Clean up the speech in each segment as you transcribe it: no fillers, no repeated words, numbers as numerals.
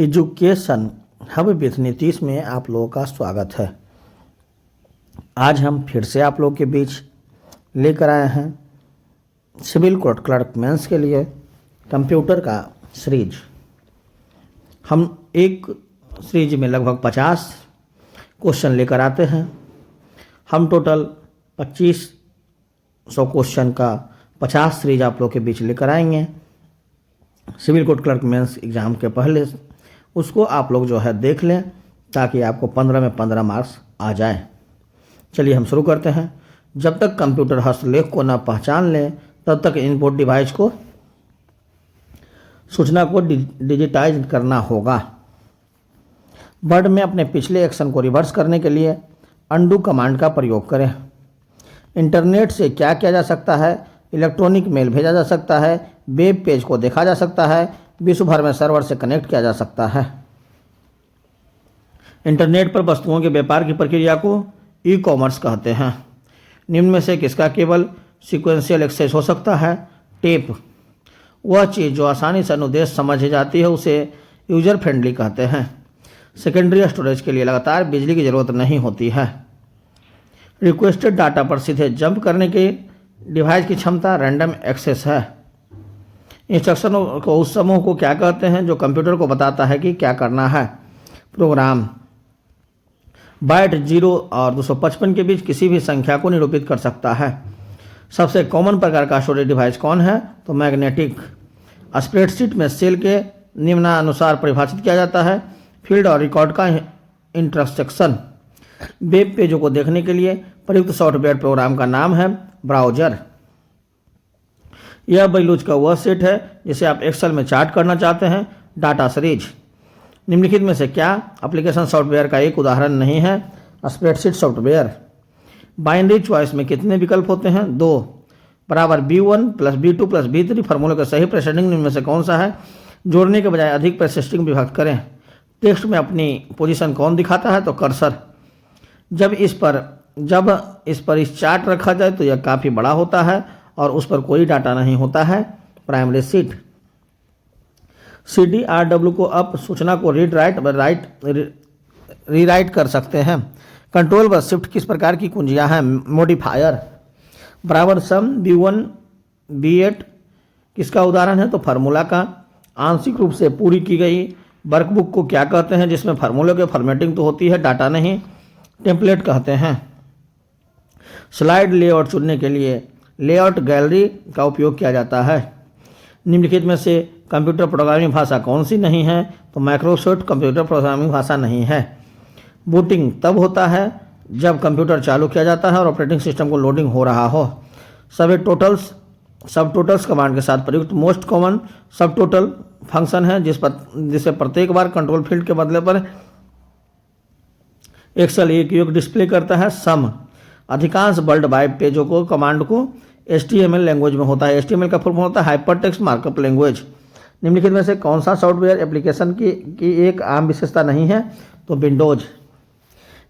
Education hub with Nitish में आप लोगों का स्वागत है। आज हम फिर से आप लोगों के बीच लेकर आए हैं सिविल कोर्ट क्लर्क मेंस के लिए कंप्यूटर का सीरीज। हम एक सीरीज में लगभग 50 क्वेश्चन लेकर आते हैं। हम टोटल 2500 क्वेश्चन का 50 सीरीज आप लोग के बीच लेकर आएंगे civil court clerk mains exam के पहले। उसको आप लोग जो है देख लें ताकि आपको 15 में 15 मार्क्स आ जाए। चलिए हम शुरू करते हैं। जब तक कंप्यूटर हस्तलेख को न पहचान लें तब तक इनपुट डिवाइस को सूचना को डिजिटाइज करना होगा। वर्ड में अपने पिछले एक्शन को रिवर्स करने के लिए अंडू कमांड का प्रयोग करें। इंटरनेट से क्या किया जा सकता है? इलेक्ट्रॉनिक मेल भेजा जा सकता है, वेब पेज को देखा जा सकता है, विश्व भर में सर्वर से कनेक्ट किया जा सकता है। इंटरनेट पर वस्तुओं के व्यापार की प्रक्रिया को ई कॉमर्स कहते हैं। निम्न में से किसका केवल सीक्वेंशियल एक्सेस हो सकता है? टेप। वह चीज़ जो आसानी से अनुदेश समझ जाती है उसे यूजर फ्रेंडली कहते हैं। सेकेंडरी स्टोरेज के लिए लगातार बिजली की ज़रूरत नहीं होती है। रिक्वेस्टेड डाटा पर सीधे जंप करने के डिवाइस की क्षमता रैंडम एक्सेस है। इंस्ट्रक्शन को उस समूह को क्या कहते हैं जो कंप्यूटर को बताता है कि क्या करना है? प्रोग्राम। बाइट 0 और 255 के बीच किसी भी संख्या को निरूपित कर सकता है। सबसे कॉमन प्रकार का स्टोरेज डिवाइस कौन है? तो मैग्नेटिक। स्प्रेडशीट में सेल के निम्नानुसार परिभाषित किया जाता है। फील्ड और रिकॉर्ड का इंटरसेक्शन। वेब पेजों को देखने के लिए प्रयुक्त सॉफ्टवेयर प्रोग्राम का नाम है ब्राउजर। यह बैलूज का वह सेट है जिसे आप एक्सेल में चार्ट करना चाहते हैं। Data series. निम्नलिखित में से क्या एप्लीकेशन सॉफ्टवेयर का एक उदाहरण नहीं है? Spreadsheet software. बाइनरी चॉइस में कितने विकल्प होते हैं? 2 बराबर B1 plus B2 plus B3। फार्मूले का सही प्रेसिडिंग निम्न में से कौन सा है? जोड़ने के बजाय अधिक प्रेसिडिंग विभक्त करें। टेक्स्ट में अपनी पोजीशन कौन दिखाता है? तो कर्सर। जब इस पर इस चार्ट रखा जाए तो यह काफ़ी बड़ा होता है और उस पर कोई डाटा नहीं होता है। Primary seat. CDRW को अब सूचना को रीराइट कर सकते हैं। कंट्रोल व शिफ्ट किस प्रकार की कुंजियां हैं? मॉडिफायर। बराबर सम B1 B8 किसका उदाहरण है? तो फार्मूला का। आंशिक रूप से पूरी की गई वर्कबुक को क्या कहते हैं जिसमें फार्मूले के फॉर्मेटिंग तो होती है, डाटा नहीं? टेम्पलेट कहते हैं। स्लाइड लेआउट चुनने के लिए लेआउट गैलरी का उपयोग किया जाता है। निम्नलिखित में से कंप्यूटर प्रोग्रामिंग भाषा कौन सी नहीं है? तो माइक्रोसॉफ्ट कंप्यूटर प्रोग्रामिंग भाषा नहीं है। बूटिंग तब होता है जब कंप्यूटर चालू किया जाता है और ऑपरेटिंग सिस्टम को लोडिंग हो रहा हो। सब टोटल्स कमांड के साथ प्रयुक्त most common sub total function है जिसे प्रत्येक बार कंट्रोल फील्ड के बदले पर एक्सेल एक योग डिस्प्ले करता है। सम। अधिकांश वर्ल्ड वाइड पेजों को कमांड को HTML लैंग्वेज में होता है। HTML का फुल फॉर्म होता है हाइपरटेक्स्ट मार्कअप लैंग्वेज। निम्नलिखित में से कौन सा सॉफ्टवेयर एप्लीकेशन की एक आम विशेषता नहीं है? तो विंडोज।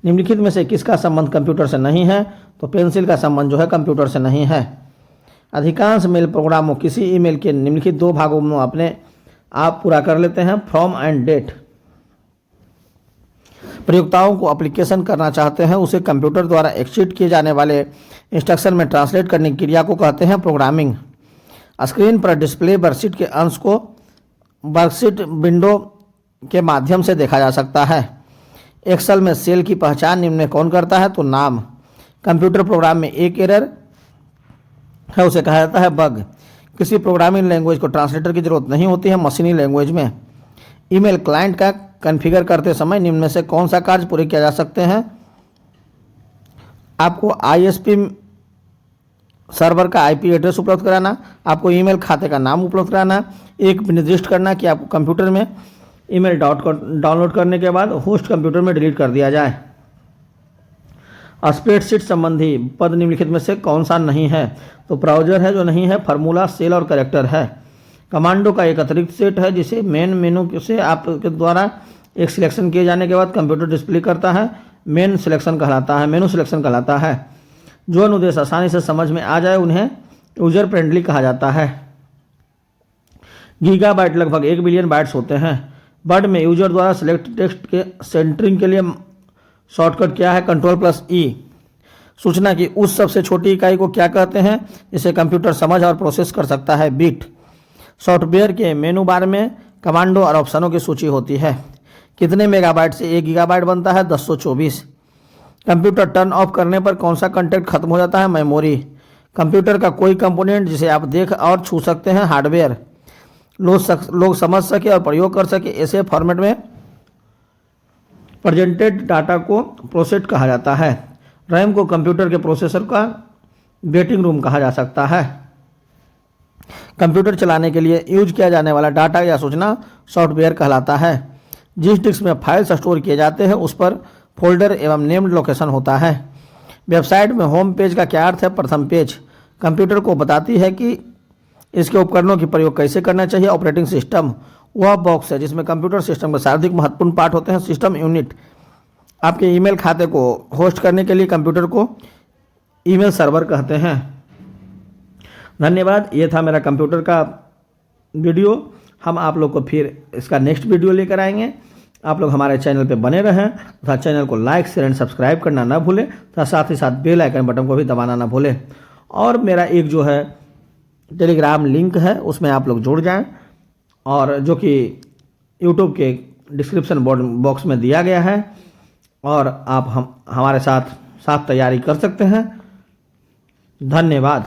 निम्नलिखित में से किसका संबंध कंप्यूटर से नहीं है? तो पेंसिल का संबंध जो है कंप्यूटर से नहीं है। अधिकांश मेल प्रोग्रामों किसी ईमेल के निम्नलिखित 2 भागों में अपने आप पूरा कर लेते हैं। From and date. प्रयोक्ताओं को एप्लीकेशन करना चाहते हैं उसे कंप्यूटर द्वारा एक्सेक्यूट किए जाने वाले इंस्ट्रक्शन में ट्रांसलेट करने की क्रिया को कहते हैं प्रोग्रामिंग। स्क्रीन पर डिस्प्ले वर्कशीट के अंश को वर्कशीट विंडो के माध्यम से देखा जा सकता है। एक्सेल में सेल की पहचान निम्न में कौन करता है? तो नाम। कंप्यूटर प्रोग्राम में एक एरर है उसे कहा जाता है बग। किसी प्रोग्रामिंग लैंग्वेज को ट्रांसलेटर की जरूरत नहीं होती है मशीनी लैंग्वेज में। ईमेल क्लाइंट का कॉन्फ़िगर करते समय निम्न में से कौन सा कार्य पूरे किया जा सकते हैं? आपको ISP सर्वर का IP एड्रेस उपलब्ध कराना, आपको ईमेल खाते का नाम उपलब्ध कराना, एक निर्दिष्ट करना कि आपको कंप्यूटर में ईमेल डाउनलोड करने के बाद होस्ट कंप्यूटर में डिलीट कर दिया जाए। स्प्रेडशीट संबंधी पद निम्नलिखित में से कौन सा नहीं है? तो ब्राउजर है जो नहीं है। फार्मूला, सेल और कैरेक्टर है। कमांडो का एक अतिरिक्त सेट है जिसे मेन मेनू से आपके द्वारा एक सिलेक्शन किए जाने के बाद कंप्यूटर डिस्प्ले करता है। मेनू सिलेक्शन कहलाता है। जो अनुदेश आसानी से समझ में आ जाए उन्हें यूजर फ्रेंडली कहा जाता है। गीगाबाइट लगभग 1 बिलियन बाइट्स होते हैं। वर्ड में यूजर द्वारा सेलेक्ट टेक्स्ट के सेंटरिंग के लिए शॉर्टकट क्या है? Ctrl+E। सूचना की उस सबसे छोटी इकाई को क्या कहते हैं जिसे कंप्यूटर समझ और प्रोसेस कर सकता है? बिट। सॉफ्टवेयर के मेनू बार में कमांडो और ऑप्शनों की सूची होती है। कितने मेगाबाइट से 1 गीगाबाइट बनता है? 1024। कंप्यूटर टर्न ऑफ करने पर कौन सा कंटेंट खत्म हो जाता है? मेमोरी। कंप्यूटर का कोई कंपोनेंट जिसे आप देख और छू सकते हैं? हार्डवेयर। लोग समझ सके और प्रयोग कर सके ऐसे फॉर्मेट में प्रेजेंटेड डाटा को प्रोसेस कहा जाता है। रैम को कंप्यूटर के प्रोसेसर का वेटिंग रूम कहा जा सकता है। कंप्यूटर चलाने के लिए यूज किया जाने वाला डाटा या सूचना सॉफ्टवेयर कहलाता है। जिस डिस्क में फाइल्स स्टोर किए जाते हैं उस पर फोल्डर एवं नेम्ड लोकेशन होता है। वेबसाइट में होम पेज का क्या अर्थ है? प्रथम पेज। कंप्यूटर को बताती है कि इसके उपकरणों की प्रयोग कैसे करना चाहिए। ऑपरेटिंग सिस्टम वह बॉक्स है जिसमें कंप्यूटर सिस्टम के सर्वाधिक महत्वपूर्ण पार्ट होते हैं। सिस्टम यूनिट आपके ईमेल खाते को होस्ट करने के लिए कंप्यूटर को ईमेल सर्वर कहते हैं। धन्यवाद। ये था मेरा कंप्यूटर का वीडियो। हम आप लोग को फिर इसका नेक्स्ट वीडियो लेकर आएंगे। आप लोग हमारे चैनल पे बने रहें तथा चैनल को लाइक शेयर एंड सब्सक्राइब करना ना भूलें तथा साथ ही साथ बेल आइकन बटन को भी दबाना ना भूलें। और मेरा एक जो है टेलीग्राम लिंक है उसमें आप लोग जुड़ जाएं और जो कि यूट्यूब के डिस्क्रिप्शन बॉक्स में दिया गया है और आप हमारे साथ तैयारी कर सकते हैं। धन्यवाद।